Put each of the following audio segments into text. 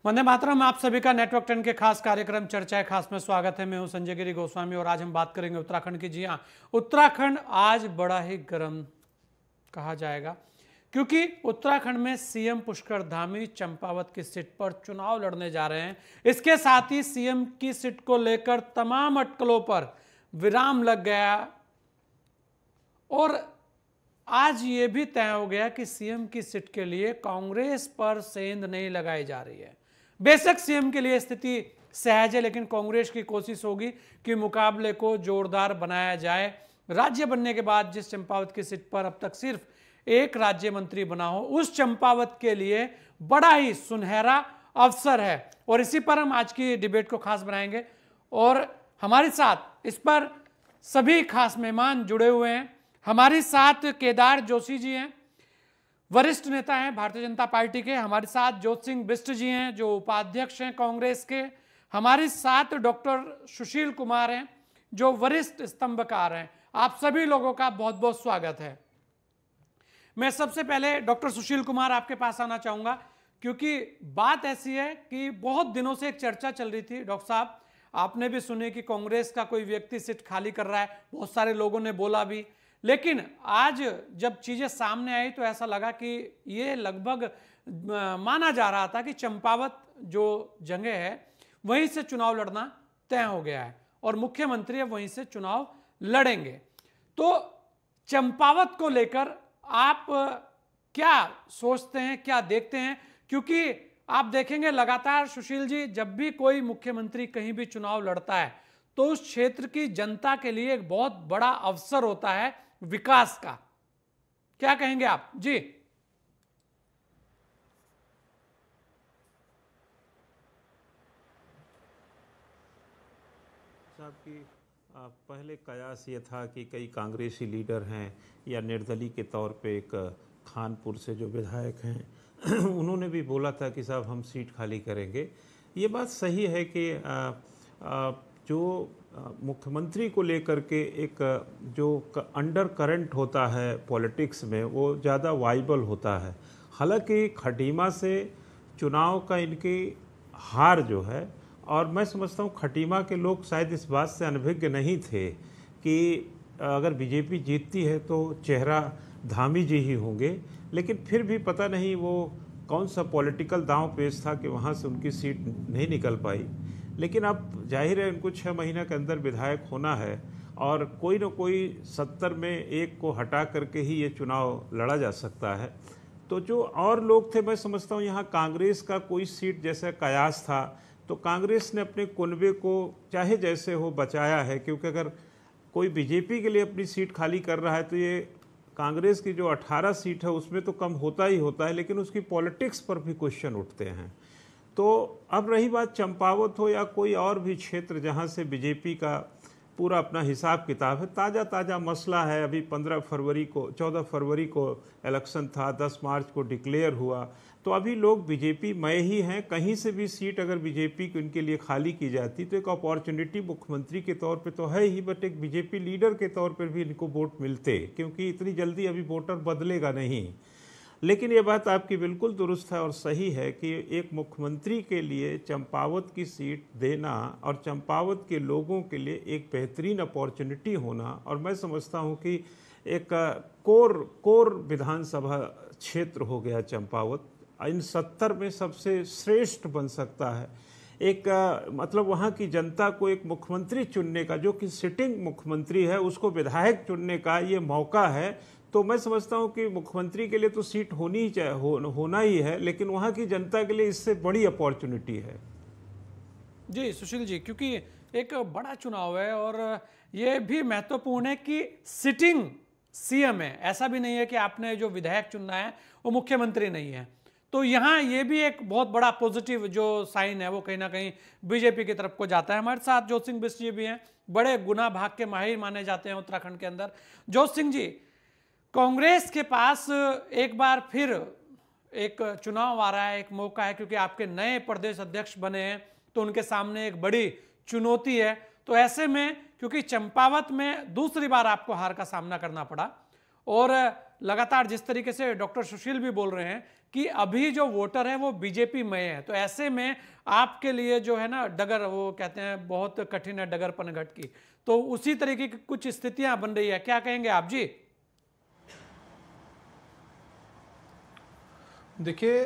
वंदे मातरम। आप सभी का नेटवर्क 10 के खास कार्यक्रम चर्चा खास में स्वागत है। मैं हूं संजय गिरी गोस्वामी और आज हम बात करेंगे उत्तराखंड की। जी हां, उत्तराखंड आज बड़ा ही गर्म कहा जाएगा क्योंकि उत्तराखंड में सीएम पुष्कर धामी चंपावत की सीट पर चुनाव लड़ने जा रहे हैं। इसके साथ ही सीएम की सीट को लेकर तमाम अटकलों पर विराम लग गया और आज ये भी तय हो गया कि सीएम की सीट के लिए कांग्रेस पर सेंध नहीं लगाई जा रही है। बेशक सीएम के लिए स्थिति सहज है, लेकिन कांग्रेस की कोशिश होगी कि मुकाबले को जोरदार बनाया जाए। राज्य बनने के बाद जिस चंपावत की सीट पर अब तक सिर्फ एक राज्य मंत्री बना हो, उस चंपावत के लिए बड़ा ही सुनहरा अवसर है और इसी पर हम आज की डिबेट को खास बनाएंगे। और हमारे साथ इस पर सभी खास मेहमान जुड़े हुए हैं। हमारे साथ केदार जोशी जी हैं, वरिष्ठ नेता हैं भारतीय जनता पार्टी के। हमारे साथ ज्योत सिंह बिष्ट जी हैं जो उपाध्यक्ष हैं कांग्रेस के। हमारे साथ डॉक्टर सुशील कुमार हैं जो वरिष्ठ स्तंभकार हैं। आप सभी लोगों का बहुत बहुत स्वागत है। मैं सबसे पहले डॉक्टर सुशील कुमार आपके पास आना चाहूंगा क्योंकि बात ऐसी है कि बहुत दिनों से एक चर्चा चल रही थी। डॉक्टर साहब, आपने भी सुने कि कांग्रेस का कोई व्यक्ति सीट खाली कर रहा है, बहुत सारे लोगों ने बोला भी, लेकिन आज जब चीजें सामने आई तो ऐसा लगा कि ये लगभग माना जा रहा था कि चंपावत जो जगह है वहीं से चुनाव लड़ना तय हो गया है और मुख्यमंत्री अब वहीं से चुनाव लड़ेंगे। तो चंपावत को लेकर आप क्या सोचते हैं, क्या देखते हैं? क्योंकि आप देखेंगे लगातार सुशील जी, जब भी कोई मुख्यमंत्री कहीं भी चुनाव लड़ता है तो उस क्षेत्र की जनता के लिए एक बहुत बड़ा अवसर होता है विकास का। क्या कहेंगे आप जी? साहब की पहले कयास ये था कि कई कांग्रेसी लीडर हैं या निर्दलीय के तौर पे एक खानपुर से जो विधायक हैं उन्होंने भी बोला था कि साहब हम सीट खाली करेंगे। ये बात सही है कि जो मुख्यमंत्री को लेकर के एक जो अंडर करंट होता है पॉलिटिक्स में वो ज़्यादा वाइबल होता है। हालांकि खटीमा से चुनाव का इनकी हार जो है, और मैं समझता हूँ खटीमा के लोग शायद इस बात से अनभिज्ञ नहीं थे कि अगर बीजेपी जीतती है तो चेहरा धामी जी ही होंगे, लेकिन फिर भी पता नहीं वो कौन सा पॉलिटिकल दांव पेच था कि वहाँ से उनकी सीट नहीं निकल पाई। लेकिन अब जाहिर है उनको 6 महीने के अंदर विधायक होना है और कोई न कोई 70 में एक को हटा करके ही ये चुनाव लड़ा जा सकता है। तो जो और लोग थे, मैं समझता हूँ यहाँ कांग्रेस का कोई सीट जैसा कयास था तो कांग्रेस ने अपने कुनबे को चाहे जैसे हो बचाया है, क्योंकि अगर कोई बीजेपी के लिए अपनी सीट खाली कर रहा है तो ये कांग्रेस की जो 18 सीट है उसमें तो कम होता ही होता है, लेकिन उसकी पॉलिटिक्स पर भी क्वेश्चन उठते हैं। तो अब रही बात चंपावत हो या कोई और भी क्षेत्र जहां से बीजेपी का पूरा अपना हिसाब किताब है, ताज़ा मसला है। अभी 14 फरवरी को इलेक्शन था, 10 मार्च को डिक्लेयर हुआ, तो अभी लोग बीजेपी मय ही हैं। कहीं से भी सीट अगर बीजेपी को इनके लिए खाली की जाती तो एक अपॉर्चुनिटी मुख्यमंत्री के तौर पे तो है ही, बट एक बीजेपी लीडर के तौर पर भी इनको वोट मिलते, क्योंकि इतनी जल्दी अभी वोटर बदलेगा नहीं। लेकिन ये बात आपकी बिल्कुल दुरुस्त है और सही है कि एक मुख्यमंत्री के लिए चंपावत की सीट देना और चंपावत के लोगों के लिए एक बेहतरीन अपॉर्चुनिटी होना, और मैं समझता हूँ कि एक कोर विधानसभा क्षेत्र हो गया चंपावत, इन 70 में सबसे श्रेष्ठ बन सकता है। एक मतलब वहाँ की जनता को एक मुख्यमंत्री चुनने का, जो कि सिटिंग मुख्यमंत्री है, उसको विधायक चुनने का ये मौका है। तो मैं समझता हूँ कि मुख्यमंत्री के लिए तो सीट होनी ही होना ही है, लेकिन वहाँ की जनता के लिए इससे बड़ी अपॉर्चुनिटी है। जी सुशील जी, क्योंकि एक बड़ा चुनाव है और ये भी महत्वपूर्ण है कि सिटिंग सीएम है, ऐसा भी नहीं है कि आपने जो विधायक चुनना है वो मुख्यमंत्री नहीं है। तो यहाँ ये भी एक बहुत बड़ा पॉजिटिव जो साइन है वो कहीं ना कहीं बीजेपी की तरफ को जाता है। हमारे साथ ज्योत सिंह बिष्ट जी भी हैं, बड़े गुना भाग के माहिर माने जाते हैं उत्तराखंड के अंदर। ज्योत सिंह जी, कांग्रेस के पास एक बार फिर एक चुनाव आ रहा है, एक मौका है, क्योंकि आपके नए प्रदेश अध्यक्ष बने हैं तो उनके सामने एक बड़ी चुनौती है। तो ऐसे में क्योंकि चंपावत में दूसरी बार आपको हार का सामना करना पड़ा और लगातार जिस तरीके से डॉक्टर सुशील भी बोल रहे हैं कि अभी जो वोटर है वो बीजेपी में है, तो ऐसे में आपके लिए जो है ना डगर, वो कहते हैं बहुत कठिन है डगर पनघट की, तो उसी तरीके की कुछ स्थितियां बन रही है, क्या कहेंगे आप जी? देखिए,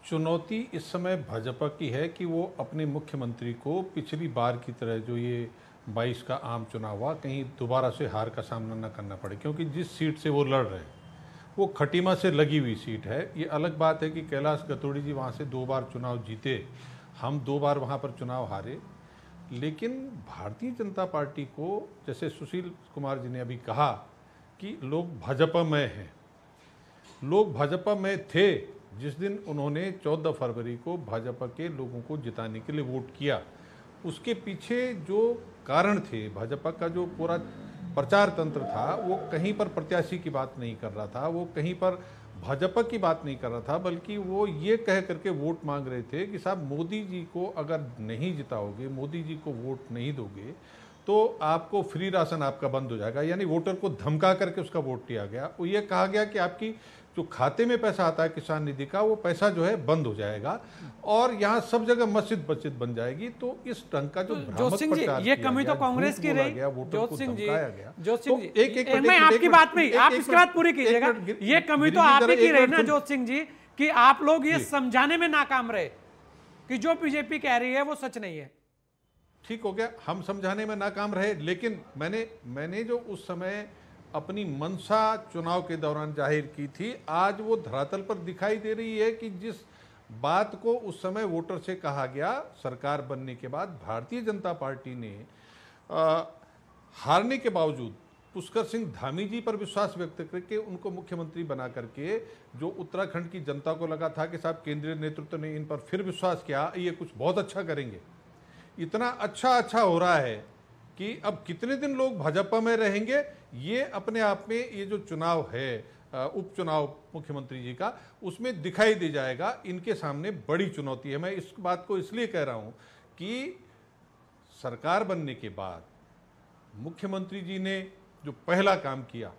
चुनौती इस समय भाजपा की है कि वो अपने मुख्यमंत्री को पिछली बार की तरह जो ये 22 का आम चुनाव हुआ, कहीं दोबारा से हार का सामना न करना पड़े, क्योंकि जिस सीट से वो लड़ रहे हैं वो खटीमा से लगी हुई सीट है। ये अलग बात है कि कैलाश गतोड़ी जी वहाँ से 2 बार चुनाव जीते, हम 2 बार वहाँ पर चुनाव हारे, लेकिन भारतीय जनता पार्टी को, जैसे सुशील कुमार जी ने अभी कहा कि लोग भाजपा में हैं, लोग भाजपा में थे जिस दिन उन्होंने 14 फरवरी को भाजपा के लोगों को जिताने के लिए वोट किया। उसके पीछे जो कारण थे, भाजपा का जो पूरा प्रचार तंत्र था, वो कहीं पर प्रत्याशी की बात नहीं कर रहा था, वो कहीं पर भाजपा की बात नहीं कर रहा था, बल्कि वो ये कह करके वोट मांग रहे थे कि साहब मोदी जी को अगर नहीं जिताओगे, मोदी जी को वोट नहीं दोगे तो आपको फ्री राशन आपका बंद हो जाएगा। यानी वोटर को धमका करके उसका वोट लिया गया। वो ये कहा गया कि आपकी जो खाते में पैसा आता है किसान निधि का, वो पैसा जो है बंद हो जाएगा और यहाँ सब जगह मस्जिद बन जाएगी। तो इस ढंग का जो जोत सिंह जी, ये कमी तो कांग्रेस की रही। जोत सिंह जी, मैं आपकी बात में, आप इसके बाद पूरी कीजिएगा। ये कमी तो आप ही की रही ना जोत सिंह जी, कि आप लोग ये समझाने में नाकाम रहे कि जो बीजेपी कह रही है वो सच नहीं है। ठीक हो गया, हम समझाने में नाकाम रहे, लेकिन मैंने जो उस समय अपनी मंशा चुनाव के दौरान जाहिर की थी, आज वो धरातल पर दिखाई दे रही है कि जिस बात को उस समय वोटर से कहा गया, सरकार बनने के बाद भारतीय जनता पार्टी ने हारने के बावजूद पुष्कर सिंह धामी जी पर विश्वास व्यक्त करके उनको मुख्यमंत्री बना करके, जो उत्तराखंड की जनता को लगा था कि साहब केंद्रीय नेतृत्व ने इन पर फिर विश्वास किया, ये कुछ बहुत अच्छा करेंगे, इतना अच्छा हो रहा है कि अब कितने दिन लोग भाजपा में रहेंगे, ये अपने आप में ये जो चुनाव है उपचुनाव मुख्यमंत्री जी का, उसमें दिखाई दे जाएगा। इनके सामने बड़ी चुनौती है। मैं इस बात को इसलिए कह रहा हूं कि सरकार बनने के बाद मुख्यमंत्री जी ने जो पहला काम किया,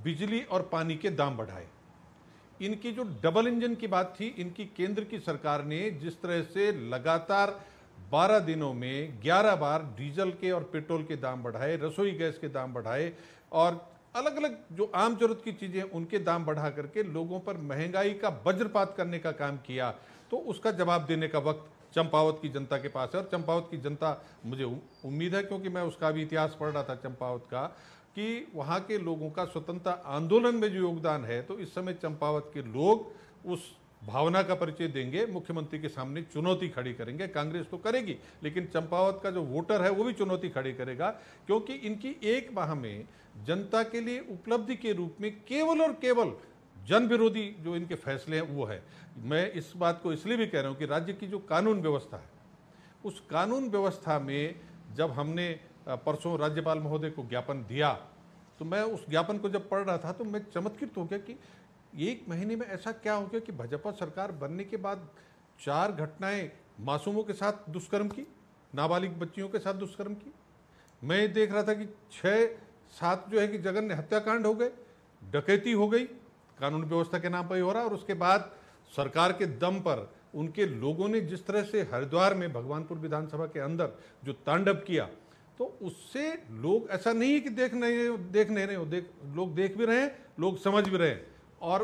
बिजली और पानी के दाम बढ़ाए। इनकी जो डबल इंजन की बात थी, इनकी केंद्र की सरकार ने जिस तरह से लगातार 12 दिनों में 11 बार डीजल के और पेट्रोल के दाम बढ़ाए, रसोई गैस के दाम बढ़ाए और अलग अलग जो आम जरूरत की चीजें उनके दाम बढ़ा करके लोगों पर महंगाई का वज्रपात करने का काम किया, तो उसका जवाब देने का वक्त चंपावत की जनता के पास है। और चंपावत की जनता, मुझे उम्मीद है, क्योंकि मैं उसका भी इतिहास पढ़ रहा था चंपावत का, कि वहाँ के लोगों का स्वतंत्रता आंदोलन में जो योगदान है, तो इस समय चंपावत के लोग उस भावना का परिचय देंगे, मुख्यमंत्री के सामने चुनौती खड़ी करेंगे। कांग्रेस तो करेगी, लेकिन चंपावत का जो वोटर है वो भी चुनौती खड़ी करेगा, क्योंकि इनकी एक माह में जनता के लिए उपलब्धि के रूप में केवल और केवल जन विरोधी जो इनके फैसले हैं वो है। मैं इस बात को इसलिए भी कह रहा हूं कि राज्य की जो कानून व्यवस्था है, उस कानून व्यवस्था में जब हमने परसों राज्यपाल महोदय को ज्ञापन दिया, तो मैं उस ज्ञापन को जब पढ़ रहा था तो मैं चमत्कृत हो गया कि 1 महीने में ऐसा क्या हो गया कि भाजपा सरकार बनने के बाद 4 घटनाएं मासूमों के साथ दुष्कर्म की, नाबालिग बच्चियों के साथ दुष्कर्म की। मैं देख रहा था कि 6-7 जो है कि जघन्य हत्याकांड हो गए, डकैती हो गई, कानून व्यवस्था के नाम पर ही हो रहा। और उसके बाद सरकार के दम पर उनके लोगों ने जिस तरह से हरिद्वार में भगवानपुर विधानसभा के अंदर जो तांडव किया, तो उससे लोग, ऐसा नहीं है कि देख नहीं रहे हो, लोग देख भी रहे हैं, लोग समझ भी रहे हैं। और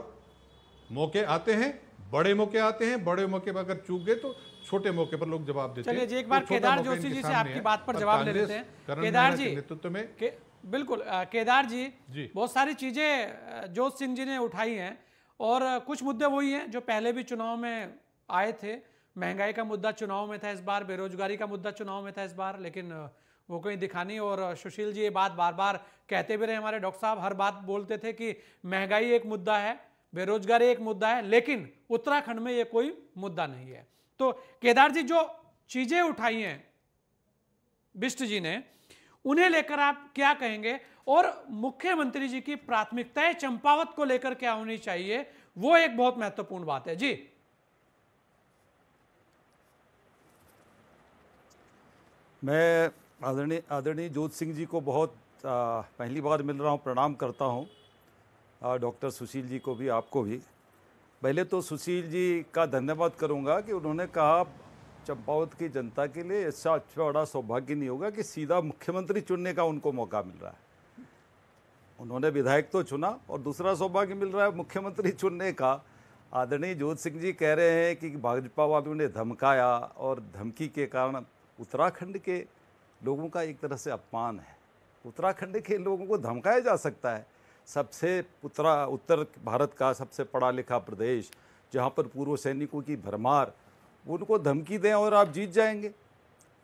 मौके आते हैं, बड़े मौके आते हैं, बड़े मौके पर अगर चूक गए तो छोटे मौके पर लोग जवाब देते हैं। चलिए जी, एक बार केदार जोशी जी से आपकी बात पर जवाब ले लेते हैं। केदार जी नेतृत्व में बिल्कुल, केदार जी बहुत सारी चीजें जोत सिंह जी ने उठाई हैं और कुछ मुद्दे वही हैं जो पहले भी चुनाव में आए थे। महंगाई का मुद्दा चुनाव में था इस बार, बेरोजगारी का मुद्दा चुनाव में था इस बार, लेकिन वो कहीं दिखा नहीं। और सुशील जी ये बात बार बार कहते भी रहे, हमारे डॉक्टर साहब हर बात बोलते थे कि महंगाई एक मुद्दा है, बेरोजगारी एक मुद्दा है, लेकिन उत्तराखंड में ये कोई मुद्दा नहीं है। तो केदार जी जो चीजें उठाई हैं बिष्ट जी ने, उन्हें लेकर आप क्या कहेंगे? और मुख्यमंत्री जी की प्राथमिकताएं चंपावत को लेकर क्या होनी चाहिए, वो एक बहुत महत्वपूर्ण बात है। जी मैं आदरणीय जोत सिंह जी को बहुत पहली बार मिल रहा हूं, प्रणाम करता हूं। डॉक्टर सुशील जी को भी, आपको भी। पहले तो सुशील जी का धन्यवाद करूंगा कि उन्होंने कहा चंपावत की जनता के लिए ऐसा बड़ा सौभाग्य नहीं होगा कि सीधा मुख्यमंत्री चुनने का उनको मौका मिल रहा है। उन्होंने विधायक तो चुना और दूसरा सौभाग्य मिल रहा है मुख्यमंत्री चुनने का। आदरणीय ज्योत सिंह जी कह रहे हैं कि भाजपा वालों ने धमकाया और धमकी के कारण उत्तराखंड के लोगों का एक तरह से अपमान है। उत्तराखंड के लोगों को धमकाया जा सकता है? सबसे उत्तर भारत का सबसे पढ़ा लिखा प्रदेश, जहाँ पर पूर्व सैनिकों की भरमार, उनको धमकी दें और आप जीत जाएंगे?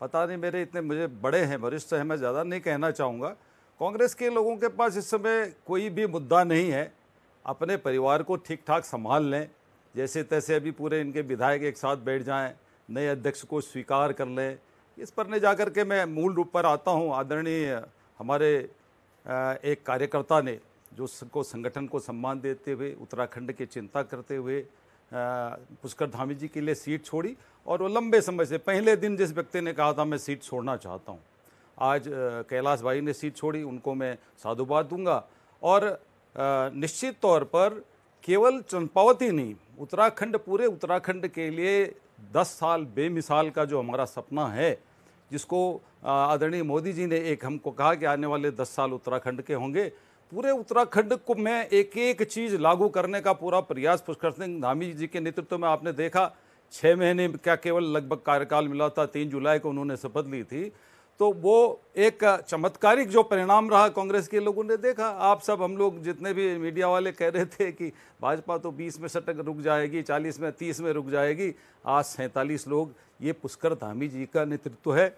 पता नहीं, मेरे इतने मुझे बड़े हैं, वरिष्ठ हैं, मैं ज़्यादा नहीं कहना चाहूँगा। कांग्रेस के लोगों के पास इस समय कोई भी मुद्दा नहीं है। अपने परिवार को ठीक ठाक संभाल लें, जैसे तैसे अभी पूरे इनके विधायक एक साथ बैठ जाएं, नए अध्यक्ष को स्वीकार कर लें। इस पर नहीं जाकर के मैं मूल रूप पर आता हूं। आदरणीय हमारे एक कार्यकर्ता ने जो संगठन को सम्मान देते हुए, उत्तराखंड की चिंता करते हुए पुष्कर धामी जी के लिए सीट छोड़ी, और वो लंबे समय से, पहले दिन जिस व्यक्ति ने कहा था मैं सीट छोड़ना चाहता हूँ, आज कैलाश भाई ने सीट छोड़ी, उनको मैं साधुवाद दूंगा। और निश्चित तौर पर केवल चंपावत ही नहीं, उत्तराखंड, पूरे उत्तराखंड के लिए 10 साल बेमिसाल का जो हमारा सपना है, जिसको आदरणीय मोदी जी ने एक हमको कहा कि आने वाले 10 साल उत्तराखंड के होंगे, पूरे उत्तराखंड को मैं एक एक चीज़ लागू करने का पूरा प्रयास पुष्कर सिंह धामी जी के नेतृत्व में, आपने देखा 6 महीने क्या केवल लगभग कार्यकाल मिला था, 3 जुलाई को उन्होंने शपथ ली थी। तो वो एक चमत्कारिक जो परिणाम रहा, कांग्रेस के लोगों ने देखा। आप सब, हम लोग जितने भी मीडिया वाले कह रहे थे कि भाजपा तो 20 में सटक रुक जाएगी, 40 में, 30 में रुक जाएगी, आज 47 लोग। ये पुष्कर धामी जी का नेतृत्व है।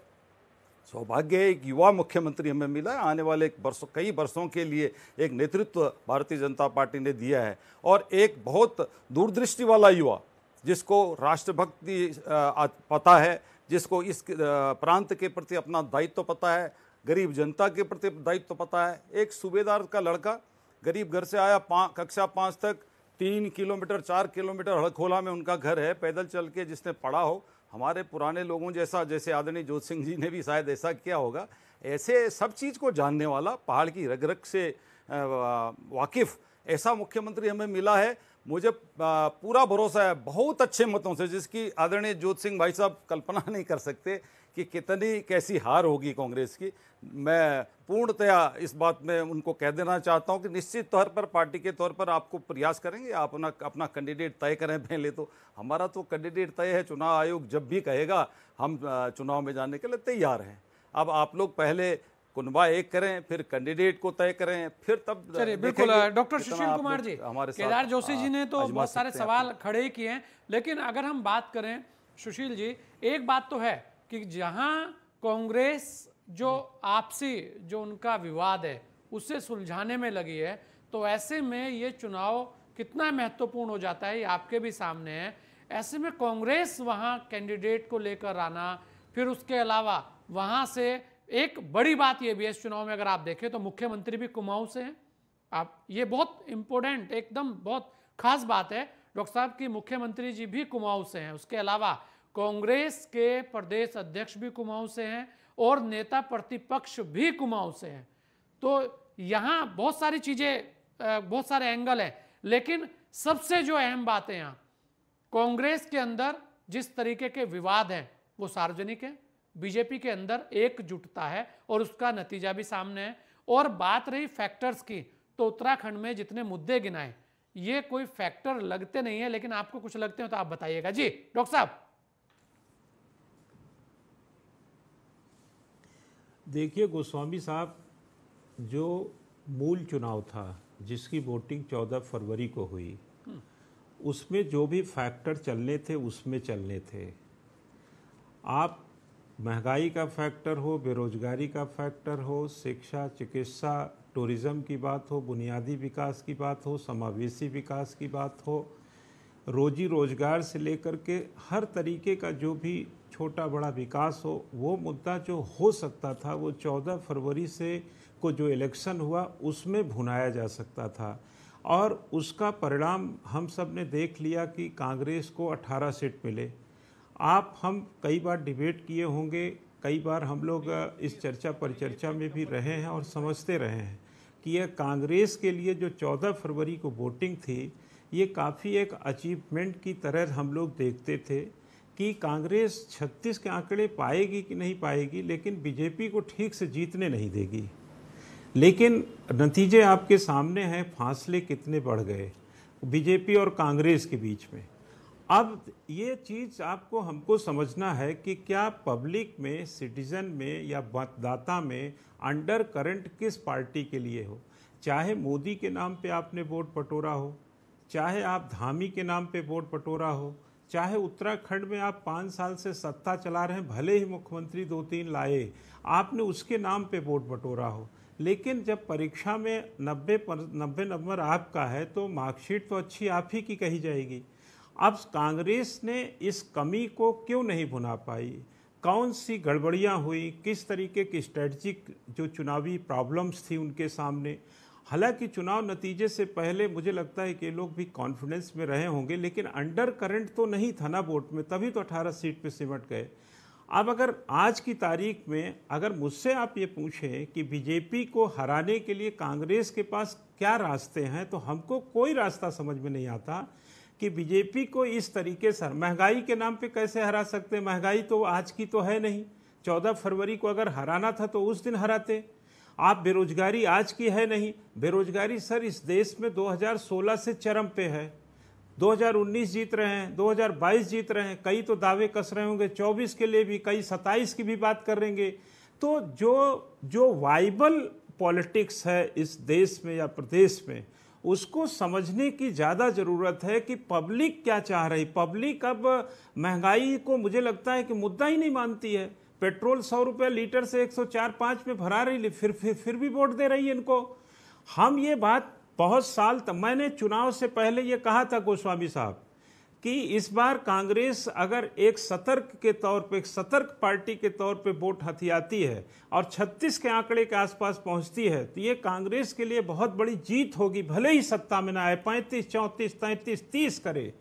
सौभाग्य है, एक युवा मुख्यमंत्री हमें मिला है। आने वाले कई वर्षों के लिए एक नेतृत्व भारतीय जनता पार्टी ने दिया है, और एक बहुत दूरदृष्टि वाला युवा, जिसको राष्ट्रभक्ति पता है, जिसको इस प्रांत के प्रति अपना दायित्व पता है, गरीब जनता के प्रति दायित्व पता है। एक सूबेदार का लड़का, गरीब घर से आया, कक्षा 5 तक, 3 किलोमीटर 4 किलोमीटर हड़खोला में उनका घर है, पैदल चल के जिसने पढ़ा हो, हमारे पुराने लोगों जैसा, जैसे आदरणीय ज्योत सिंह जी ने भी शायद ऐसा किया होगा, ऐसे सब चीज़ को जानने वाला, पहाड़ की रग रग से वाकिफ़ ऐसा मुख्यमंत्री हमें मिला है। मुझे पूरा भरोसा है, बहुत अच्छे मतों से, जिसकी आदरणीय ज्योत सिंह भाई साहब कल्पना नहीं कर सकते कि कितनी कैसी हार होगी कांग्रेस की। मैं पूर्णतया इस बात में उनको कह देना चाहता हूं कि निश्चित तौर पर पार्टी के तौर पर आपको प्रयास करेंगे, आप अपना कैंडिडेट तय करें पहले तो। हमारा तो कैंडिडेट तय है, चुनाव आयोग जब भी कहेगा हम चुनाव में जाने के लिए तैयार हैं। अब आप लोग पहले कुनबा एक करें, फिर कैंडिडेट को तय करें, फिर तब। चलिए, बिल्कुल। डॉक्टर सुशील कुमार जी, केदार जोशी जी ने तो बहुत सारे सवाल खड़े ही किए हैं, लेकिन अगर हम बात करें सुशील जी, एक बात तो है कि जहां कांग्रेस जो आपसी जो उनका विवाद है उसे सुलझाने में लगी है, तो ऐसे में ये चुनाव कितना महत्वपूर्ण हो जाता है, ये आपके भी सामने है। ऐसे में कांग्रेस वहां कैंडिडेट को लेकर आना, फिर उसके अलावा वहां से एक बड़ी बात यह भी है इस चुनाव में, अगर आप देखें तो मुख्यमंत्री भी कुमाऊं से हैं। आप, ये बहुत इंपॉर्टेंट, एकदम बहुत खास बात है डॉक्टर साहब की, मुख्यमंत्री जी भी कुमाऊं से हैं। उसके अलावा कांग्रेस के प्रदेश अध्यक्ष भी कुमाऊं से हैं और नेता प्रतिपक्ष भी कुमाऊं से हैं। तो यहाँ बहुत सारी चीजें, बहुत सारे एंगल हैं, लेकिन सबसे जो अहम बात है यहाँ, कांग्रेस के अंदर जिस तरीके के विवाद हैं वो सार्वजनिक है, बीजेपी के अंदर एकजुटता है और उसका नतीजा भी सामने है। और बात रही फैक्टर्स की, तो उत्तराखंड में जितने मुद्दे गिनाए, ये कोई फैक्टर लगते नहीं है, लेकिन आपको कुछ लगते हो तो आप बताइएगा। जी डॉक्टर साहब। देखिए गोस्वामी साहब, जो मूल चुनाव था जिसकी वोटिंग 14 फरवरी को हुई, उसमें जो भी फैक्टर चलने थे उसमें चलने थे। आप महंगाई का फैक्टर हो, बेरोजगारी का फैक्टर हो, शिक्षा, चिकित्सा, टूरिज्म की बात हो, बुनियादी विकास की बात हो, समावेशी विकास की बात हो, रोजी रोजगार से लेकर के हर तरीके का जो भी छोटा बड़ा विकास हो, वो मुद्दा जो हो सकता था वो 14 फरवरी से को जो इलेक्शन हुआ उसमें भुनाया जा सकता था। और उसका परिणाम हम सब ने देख लिया कि कांग्रेस को 18 सीट मिले। हम कई बार डिबेट किए होंगे, कई बार हम लोग इस चर्चा परिचर्चा में भी रहे हैं और समझते रहे हैं कि यह कांग्रेस के लिए जो 14 फरवरी को वोटिंग थी, ये काफ़ी एक अचीवमेंट की तरह हम लोग देखते थे कि कांग्रेस 36 के आंकड़े पाएगी कि नहीं पाएगी, लेकिन बीजेपी को ठीक से जीतने नहीं देगी। लेकिन नतीजे आपके सामने हैं, फासले कितने बढ़ गए बीजेपी और कांग्रेस के बीच में। अब ये चीज़ आपको हमको समझना है कि क्या पब्लिक में, सिटीजन में या मतदाता में अंडर करंट किस पार्टी के लिए हो। चाहे मोदी के नाम पे आपने वोट बटोरा हो, चाहे आप धामी के नाम पे वोट बटोरा हो, चाहे उत्तराखंड में आप 5 साल से सत्ता चला रहे हैं, भले ही मुख्यमंत्री 2-3 लाए, आपने उसके नाम पे वोट बटोरा हो, लेकिन जब परीक्षा में 90 नंबर आपका है तो मार्कशीट तो अच्छी आप ही की कही जाएगी। अब कांग्रेस ने इस कमी को क्यों नहीं भुना पाई, कौन सी गड़बड़ियां हुई, किस तरीके की स्ट्रेटजिक जो चुनावी प्रॉब्लम्स थी उनके सामने। हालांकि चुनाव नतीजे से पहले मुझे लगता है कि लोग भी कॉन्फिडेंस में रहे होंगे, लेकिन अंडर करंट तो नहीं था ना वोट में, तभी तो 18 सीट पे सिमट गए। अब अगर आज की तारीख में अगर मुझसे आप ये पूछें कि बीजेपी को हराने के लिए कांग्रेस के पास क्या रास्ते हैं, तो हमको कोई रास्ता समझ में नहीं आता कि बीजेपी को इस तरीके से महंगाई के नाम पे कैसे हरा सकते हैं। महंगाई तो आज की तो है नहीं, 14 फरवरी को अगर हराना था तो उस दिन हराते। आप बेरोजगारी आज की है नहीं, बेरोजगारी सर इस देश में 2016 से चरम पे है। 2019 जीत रहे हैं, 2022 जीत रहे हैं, कई तो दावे कस रहे होंगे 24 के लिए भी, कई 27 की भी बात करेंगे। तो जो वाइबल पॉलिटिक्स है इस देश में या प्रदेश में, उसको समझने की ज़्यादा ज़रूरत है कि पब्लिक क्या चाह रही। पब्लिक अब महंगाई को मुझे लगता है कि मुद्दा ही नहीं मानती है। पेट्रोल 100 रुपये लीटर से 104-105 में भरा रही, फिर भी वोट दे रही है इनको। हम ये बात बहुत साल तक, मैंने चुनाव से पहले ये कहा था गोस्वामी साहब कि इस बार कांग्रेस अगर एक सतर्क के तौर पे, एक सतर्क पार्टी के तौर पे वोट हथियाती है और 36 के आंकड़े के आसपास पहुंचती है, तो ये कांग्रेस के लिए बहुत बड़ी जीत होगी। भले ही सत्ता में ना आए, 35, 34, 33, 30 करे,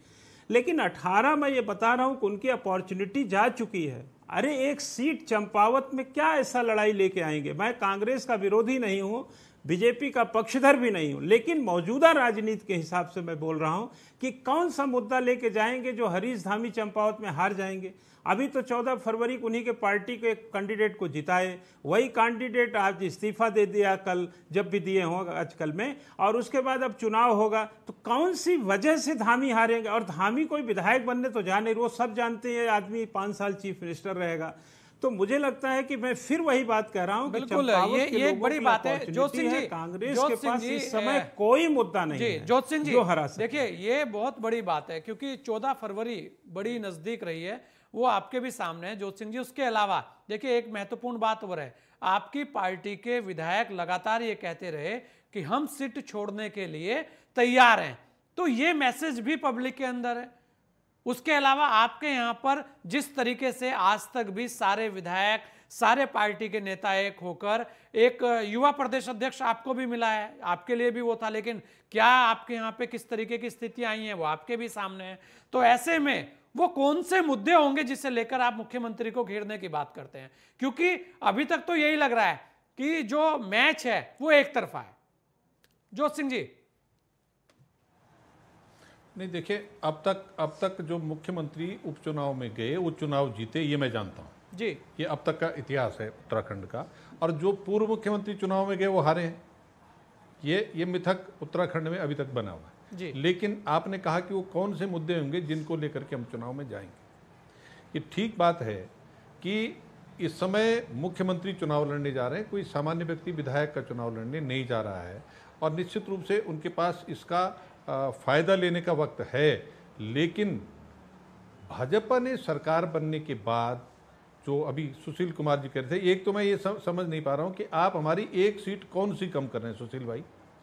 लेकिन 18 में ये बता रहा हूं कि उनकी अपॉर्चुनिटी जा चुकी है। अरे एक सीट चंपावत में क्या ऐसा लड़ाई लेके आएंगे। मैं कांग्रेस का विरोधी नहीं हूं, बीजेपी का पक्षधर भी नहीं हूं, लेकिन मौजूदा राजनीति के हिसाब से मैं बोल रहा हूं कि कौन सा मुद्दा लेके जाएंगे जो हरीश धामी चंपावत में हार जाएंगे। अभी तो 14 फरवरी को उन्हीं के पार्टी के कैंडिडेट को जिताए, वही कैंडिडेट आज इस्तीफा दे दिया, कल जब भी दिए हों आजकल में, और उसके बाद अब चुनाव होगा, तो कौन सी वजह से धामी हारेंगे। और धामी कोई विधायक बनने तो जा नहीं, वो सब जानते हैं आदमी 5 साल चीफ मिनिस्टर रहेगा। तो मुझे लगता है कि मैं फिर वही बात कह रहा हूं कि बिल्कुल ये एक बड़ी बात है जोत सिंह जी, कांग्रेस के पास इस समय कोई मुद्दा नहीं है जोत सिंह जी, जो हरा सकते। देखिए ये बहुत बड़ी बात है क्योंकि 14 फरवरी बड़ी नजदीक रही है, वो आपके भी सामने है जोत सिंह जी। उसके अलावा देखिए एक महत्वपूर्ण बात और है, आपकी पार्टी के विधायक लगातार ये कहते रहे कि हम सीट छोड़ने के लिए तैयार हैं, तो ये मैसेज भी पब्लिक के अंदर है। उसके अलावा आपके यहां पर जिस तरीके से आज तक भी सारे विधायक, सारे पार्टी के नेता एक होकर, एक युवा प्रदेश अध्यक्ष आपको भी मिला है, आपके लिए भी वो था, लेकिन क्या आपके यहां पे किस तरीके की स्थितियां आई हैं वो आपके भी सामने है। तो ऐसे में वो कौन से मुद्दे होंगे जिसे लेकर आप मुख्यमंत्री को घेरने की बात करते हैं, क्योंकि अभी तक तो यही लग रहा है कि जो मैच है वो एक तरफा है। जोत सिंह जी, नहीं देखिए, अब तक जो मुख्यमंत्री उपचुनाव में गए वो चुनाव जीते, ये मैं जानता हूँ जी, ये अब तक का इतिहास है उत्तराखंड का। और जो पूर्व मुख्यमंत्री चुनाव में गए वो हारे हैं, ये मिथक उत्तराखंड में अभी तक बना हुआ है जी। लेकिन आपने कहा कि वो कौन से मुद्दे होंगे जिनको लेकर के हम चुनाव में जाएंगे। ये ठीक बात है कि इस समय मुख्यमंत्री चुनाव लड़ने जा रहे हैं, कोई सामान्य व्यक्ति विधायक का चुनाव लड़ने नहीं जा रहा है, और निश्चित रूप से उनके पास इसका फायदा लेने का वक्त है। लेकिन भाजपा ने सरकार बनने के बाद, जो अभी सुशील कुमार जी कह रहे थे, एक तो मैं ये समझ नहीं पा रहा हूं कि आप हमारी एक सीट कौन सी कम कर रहे हैं सुशील भाई,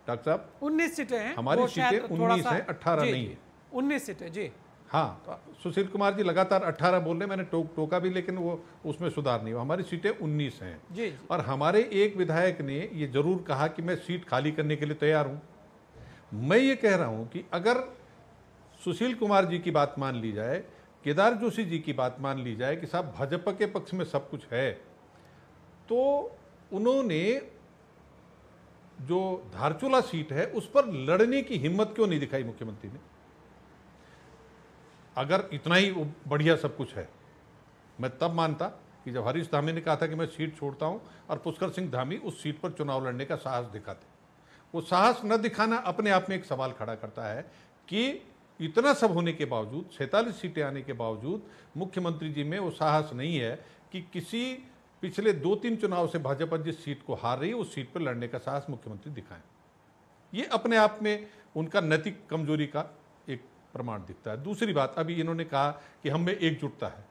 डॉक्टर साहब। 19 सीटें हैं, हमारी सीटें 19 हैं, 18 नहीं है। 19 सीटें जी। हाँ, तो सुशील कुमार जी लगातार 18 बोल रहे, मैंने टोका भी, लेकिन वो उसमें सुधार नहीं हुआ। हमारी सीटें 19 हैं जी। और हमारे एक विधायक ने ये जरूर कहा कि मैं सीट खाली करने के लिए तैयार हूं। मैं ये कह रहा हूं कि अगर सुशील कुमार जी की बात मान ली जाए, केदार जोशी जी की बात मान ली जाए कि साहब भाजपा के पक्ष में सब कुछ है, तो उन्होंने जो धारचूला सीट है उस पर लड़ने की हिम्मत क्यों नहीं दिखाई मुख्यमंत्री ने? अगर इतना ही बढ़िया सब कुछ है, मैं तब मानता कि जब हरीश धामी ने कहा था कि मैं सीट छोड़ता हूं और पुष्कर सिंह धामी उस सीट पर चुनाव लड़ने का साहस दिखाते। वो साहस न दिखाना अपने आप में एक सवाल खड़ा करता है कि इतना सब होने के बावजूद, 47 सीटें आने के बावजूद मुख्यमंत्री जी में वो साहस नहीं है कि किसी पिछले 2-3 चुनाव से भाजपा जिस सीट को हार रही है उस सीट पर लड़ने का साहस मुख्यमंत्री दिखाएं। ये अपने आप में उनका नैतिक कमजोरी का एक प्रमाण दिखता है। दूसरी बात, अभी इन्होंने कहा कि हम में एकजुटता है।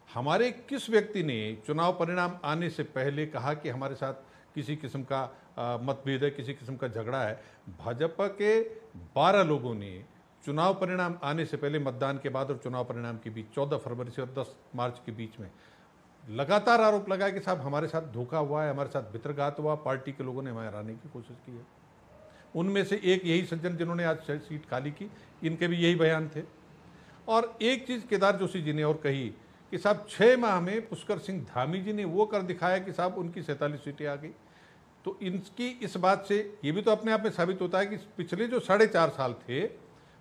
हमारे किस व्यक्ति ने चुनाव परिणाम आने से पहले कहा कि हमारे साथ किसी किस्म का मतभेद है, किसी किस्म का झगड़ा है? भाजपा के 12 लोगों ने चुनाव परिणाम आने से पहले, मतदान के बाद और चुनाव परिणाम के बीच 14 फरवरी से और 10 मार्च के बीच में लगातार आरोप लगाया कि साहब हमारे साथ धोखा हुआ है, हमारे साथ मित्रघात हुआ, पार्टी के लोगों ने हमें हराने की कोशिश की है। उनमें से एक यही सज्जन जिन्होंने आज सीट खाली की, इनके भी यही बयान थे। और एक चीज़ केदार जोशी जी ने और कही कि साहब 6 माह में पुष्कर सिंह धामी जी ने वो कर दिखाया कि साहब उनकी 47 सीटें आ गई। तो इनकी इस बात से ये भी तो अपने आप में साबित होता है कि पिछले जो 4.5 साल थे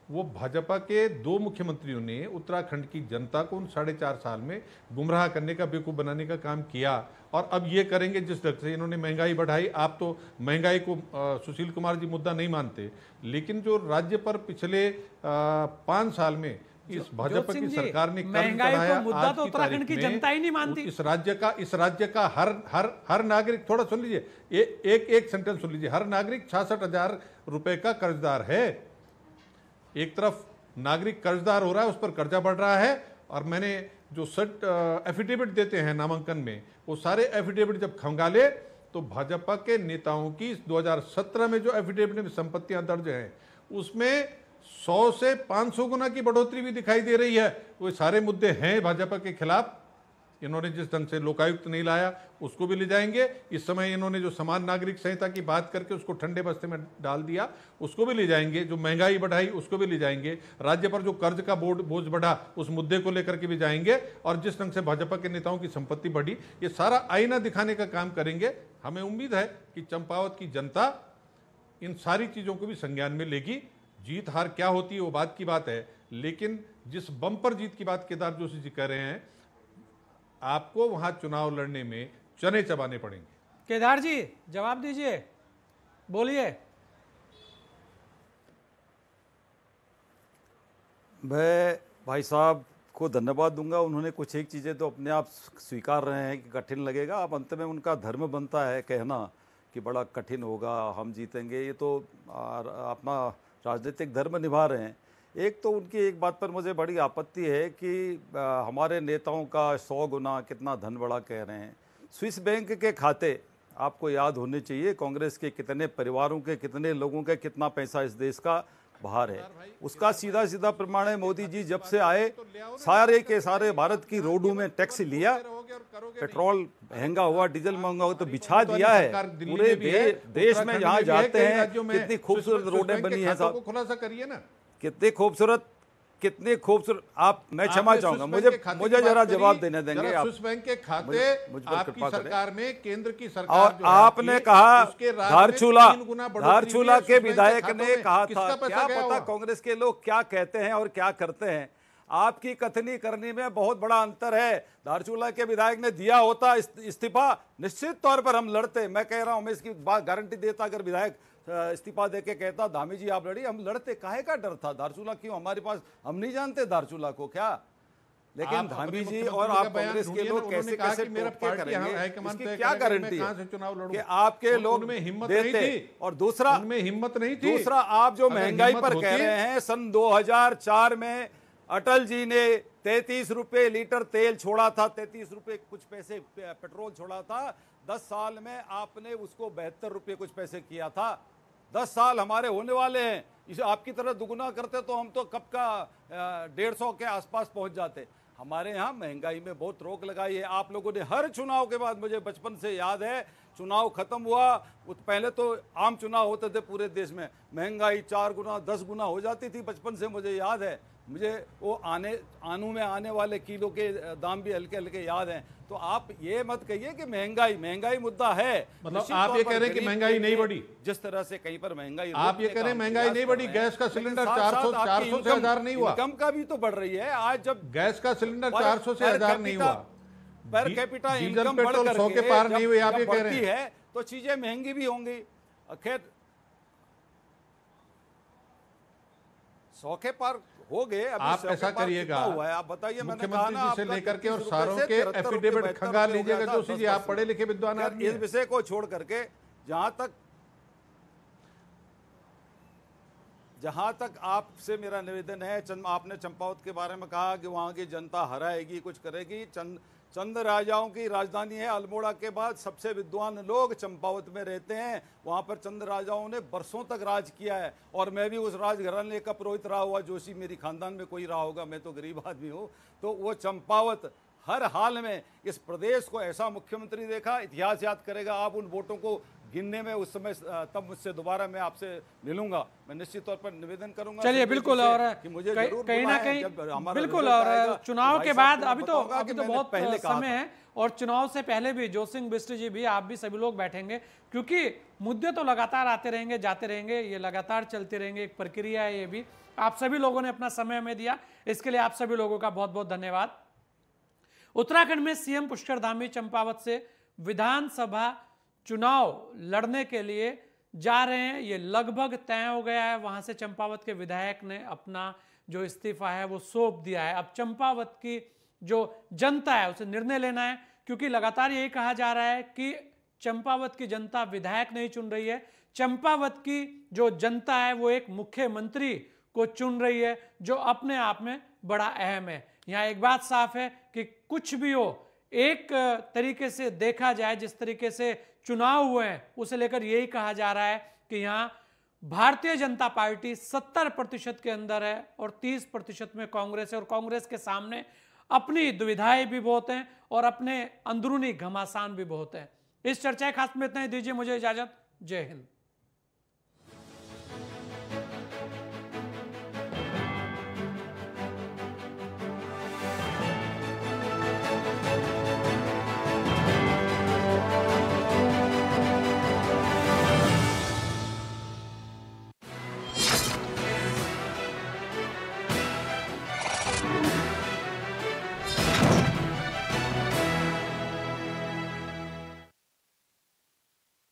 वो भाजपा के 2 मुख्यमंत्रियों ने उत्तराखंड की जनता को उन 4.5 साल में गुमराह करने का, बेवकूफ़ बनाने का काम किया। और अब ये करेंगे जिस ढंग से इन्होंने महंगाई बढ़ाई। आप तो महंगाई को सुशील कुमार जी मुद्दा नहीं मानते, लेकिन जो राज्य पर पिछले 5 साल में इस भाजपा की सरकार ने कर्ज बढ़ाया, मुद्दा तो उत्तराखंड की जनता ही नहीं मानती। इस राज्य का हर नागरिक, थोड़ा सुन लीजिए, एक सेंटेंस सुन लीजिए, हर नागरिक 66,000 रुपए का कर्जदार है। एक तरफ नागरिक कर्जदार हो रहा है, उस पर कर्जा बढ़ रहा है, और मैंने जो एफिडेविट देते हैं नामांकन में, वो सारे एफिडेविट जब खंगाले तो भाजपा के नेताओं की 2017 में जो एफिडेविट में संपत्तियां दर्ज हैं उसमें 100 से 500 गुना की बढ़ोतरी भी दिखाई दे रही है। वो सारे मुद्दे हैं भाजपा के खिलाफ। इन्होंने जिस ढंग से लोकायुक्त नहीं लाया उसको भी ले जाएंगे। इस समय इन्होंने जो समान नागरिक संहिता की बात करके उसको ठंडे बस्ते में डाल दिया उसको भी ले जाएंगे। जो महंगाई बढ़ाई उसको भी ले जाएंगे। राज्य पर जो कर्ज का बोझ बढ़ा उस मुद्दे को लेकर के भी जाएंगे। और जिस ढंग से भाजपा के नेताओं की संपत्ति बढ़ी, ये सारा आईना दिखाने का काम करेंगे। हमें उम्मीद है कि चंपावत की जनता इन सारी चीजों को भी संज्ञान में लेगी। जीत हार क्या होती है वो बात की बात है, लेकिन जिस बम्पर जीत की बात केदार जोशी जी कह रहे हैं, आपको वहां चुनाव लड़ने में चने चबाने पड़ेंगे। केदार जी जवाब दीजिए, बोलिए। मैं भाई साहब को धन्यवाद दूंगा। उन्होंने कुछ एक चीज़ें तो अपने आप स्वीकार रहे हैं कि कठिन लगेगा। अब अंत में उनका धर्म बनता है कहना कि बड़ा कठिन होगा, हम जीतेंगे। ये तो अपना राजनीतिक धर्म निभा रहे हैं। एक तो उनकी एक बात पर मुझे बड़ी आपत्ति है कि हमारे नेताओं का 100 गुना कितना धन बढ़ा कह रहे हैं। स्विस बैंक के खाते आपको याद होने चाहिए, कांग्रेस के कितने परिवारों के, कितने लोगों के कितना पैसा इस देश का बाहर है। उसका सीधा सीधा प्रमाण है, मोदी जी जब से आए सारे के सारे भारत की रोडों में टैक्स लिया, पेट्रोल महंगा हुआ, डीजल महंगा हुआ तो बिछा दिया है। पूरे देश में जहाँ जाते हैं कितनी खूबसूरत रोडें बनी है साहब, खुलासा करिए ना, कितनी खूबसूरत। आप, मैं क्षमा चाहूंगा, मुझे जरा जवाब देने देंगे आप। स्विस बैंक के खाते आपकी सरकार में, केंद्र की सरकार और जो है आपने कहा धारचूला के विधायक ने में कहा था, किसका पैसा क्या गया पता हुआ? कांग्रेस के लोग क्या कहते हैं और क्या करते हैं। आपकी कथनी करनी में बहुत बड़ा अंतर है। धारचूला के विधायक ने दिया होता इस्तीफा, निश्चित तौर पर हम लड़ते। मैं कह रहा हूं, मैं इसकी बात गारंटी देता, अगर विधायक इस्तीफा देके कहता धामी जी आप लड़िए, हम लड़ते। काहे का डर था? धारचूला क्यों हमारे पास, हम नहीं जानते धारचूला को क्या। लेकिन धामी जी और आप कांग्रेस के लोग कैसे कैसे टोटके करेंगे, इसकी क्या गारंटी है कि आपके लोग देते? और दूसरा, हिम्मत नहीं थी। दूसरा, आप जो महंगाई पर कह रहे हैं, सन 2004 में अटल जी ने 33 रुपए लीटर तेल छोड़ा था, 33 रुपए कुछ पैसे पेट्रोल छोड़ा था। 10 साल में आपने उसको 72 रुपए कुछ पैसे किया था। 10 साल हमारे होने वाले हैं। इसे आपकी तरह दुगुना करते तो हम तो कब का 150 के आसपास पहुंच जाते। हमारे यहाँ महंगाई में बहुत रोक लगाई है आप लोगों ने। हर चुनाव के बाद, मुझे बचपन से याद है, चुनाव खत्म हुआ, पहले तो आम चुनाव होते थे पूरे देश में, महंगाई 4 गुना 10 गुना हो जाती थी, बचपन से मुझे याद है। मुझे वो आनू में आने वाले किलो के दाम भी हल्के हल्के याद हैं। तो आप ये मत कहिए कि महंगाई मुद्दा है। मतलब आप ये कह रहे हैं कि महंगाई नहीं बढ़ी? जिस तरह से कहीं पर महंगाई, आप ये कह रहे हैं महंगाई नहीं बढ़ी? गैस का सिलेंडर 400 से 1000 नहीं हुआ? इनकम का भी तो बढ़ रही है। आज जब गैस का सिलेंडर 400 से 1000 नहीं हुआ, per capita diesel income petrol 100 के पार नहीं हुए, आप ये कह रहे हैं? है तो चीजें महंगी भी होंगी। खैर 100 के पार हो गए। आप ऐसा करिएगा, हुआ है आप बताइए। मुख्यमंत्री जी से लेकर के और सारों के एफिडेविट खंगाल लीजिएगा। जोशी जी, आप पढ़े लिखे विद्वान आदमी इस विषय को छोड़ करके जहां तक आपसे मेरा निवेदन है, आपने चंपावत के बारे में कहा कि वहां की जनता हराएगी, कुछ करेगी। चंद राजाओं की राजधानी है। अल्मोड़ा के बाद सबसे विद्वान लोग चंपावत में रहते हैं। वहां पर चंद राजाओं ने बरसों तक राज किया है और मैं भी उस राजघराने का पुरोहित रहा हुआ। जोशी मेरी खानदान में कोई रहा होगा, मैं तो गरीब आदमी हूँ। तो वो चंपावत हर हाल में इस प्रदेश को ऐसा मुख्यमंत्री देखा, इतिहास याद करेगा। आप उन वोटों को गिनने में उस समय तब मुझसे दोबारा मैं आपसे मिलूंगा, मैं निश्चित तौर पर निवेदन करूंगा। चलिए बिल्कुल। और कि मुझे कहीं ना कहीं बिल्कुल, और चुनाव के बाद अभी तो बहुत पहले समय है, और चुनाव से पहले भी जोशी सिंह बिष्ट जी भी, आप भी, सभी लोग बैठेंगे, क्योंकि मुद्दे तो लगातार आते रहेंगे, जाते रहेंगे, ये लगातार चलते रहेंगे, एक प्रक्रिया है ये भी। आप सभी लोगों ने अपना समय हमें दिया, इसके लिए आप सभी लोगों का बहुत बहुत धन्यवाद। उत्तराखंड में सीएम पुष्कर धामी चंपावत से विधानसभा चुनाव लड़ने के लिए जा रहे हैं, ये लगभग तय हो गया है। वहां से चंपावत के विधायक ने अपना जो इस्तीफा है वो सौंप दिया है। अब चंपावत की जो जनता है उसे निर्णय लेना है, क्योंकि लगातार यही कहा जा रहा है कि चंपावत की जनता विधायक नहीं चुन रही है, चंपावत की जो जनता है वो एक मुख्यमंत्री को चुन रही है, जो अपने आप में बड़ा अहम है। यहाँ एक बात साफ है कि कुछ भी हो, एक तरीके से देखा जाए, जिस तरीके से चुनाव हुए हैं उसे लेकर यही कहा जा रहा है कि यहाँ भारतीय जनता पार्टी 70% के अंदर है और 30% में कांग्रेस है, और कांग्रेस के सामने अपनी दुविधाएं भी बहुत हैं और अपने अंदरूनी घमासान भी बहुत हैं। इस चर्चा खास में इतना ही, दीजिए मुझे इजाजत। जय हिंद।